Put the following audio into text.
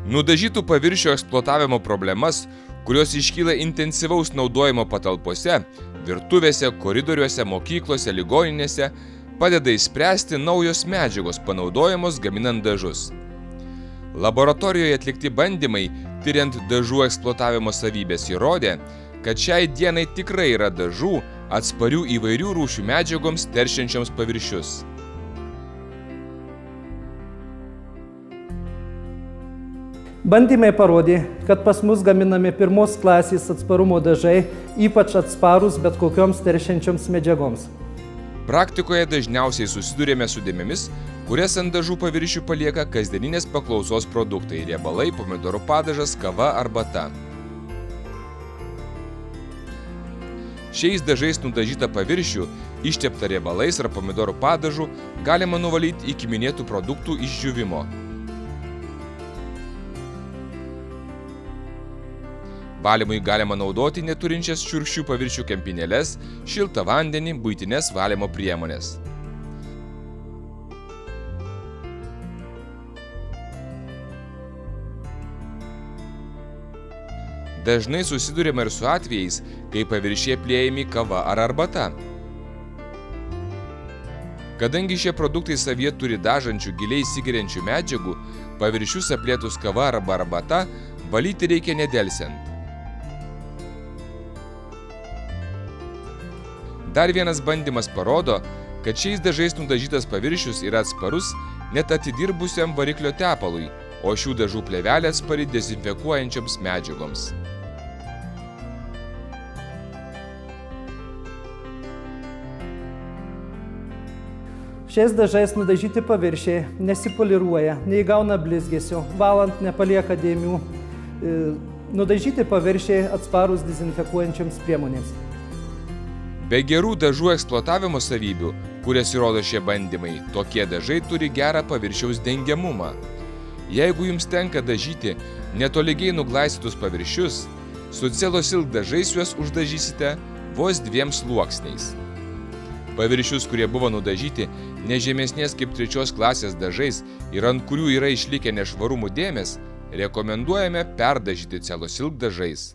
Nudažytų paviršių eksploatavimo problemas, kurios iškyla intensyvaus naudojimo patalpose, virtuvėse, koridoriuose, mokyklose, ligoninėse, padeda išspręsti naujos medžiagos panaudojamos gaminant dažus. Laboratorijoje atlikti bandymai, tyriant dažų eksploatavimo savybės, įrodė, kad šiai dienai tikrai yra dažų, atsparių įvairių rūšių medžiagoms teršiančioms paviršius. Bandymai parodė, kad pas mus gaminami pirmos klasės atsparumo dažai, ypač atsparūs bet kokioms teršiančioms medžiagoms. Praktikoje dažniausiai susidurėme su dėmėmis, kurias ant dažų paviršių palieka kasdieninės paklausos produktai – riebalai, pomidorų padažas, kava, arbata. Šiais dažais nudažytą paviršių, išteptą riebalais ar pomidorų padažu, galima nuvalyti iki minėtų produktų išdžiūvimo. Valymui galima naudoti neturinčias šiurkščių paviršių kempinėles, šiltą vandenį, buitines valymo priemonės. Dažnai susiduriama ir su atvejais, kai paviršiai apliejami kava ar arbata. Kadangi šie produktai savyje turi dažančių giliai įsigeriančių medžiagų, paviršius aplietus kava arba arbata valyti reikia nedelsiant. Dar vienas bandymas parodo, kad šiais dažais nudažytas paviršius yra atsparus net atidirbusiam variklio tepalui, o šių dažų plėvelė atspari dezinfekuojančioms medžiagoms. Šiais dažais nudažyti paviršiai nesipoliruoja, neįgauna blizgesio, valant nepalieka dėmių. Nudažyti paviršiai atsparūs dezinfekuojančioms priemonėms. Be gerų dažų eksploatavimo savybių, kurias įrodo šie bandymai, tokie dažai turi gerą paviršiaus dengiamumą. Jeigu jums tenka dažyti netolygiai nuglaistytus paviršius, su Celosilk dažais juos uždažysite vos 2 sluoksniais. Paviršius, kurie buvo nudažyti ne žemesnės kaip 3 klasės dažais ir ant kurių yra išlikę nešvarumų dėmės, rekomenduojame perdažyti Celosilk dažais.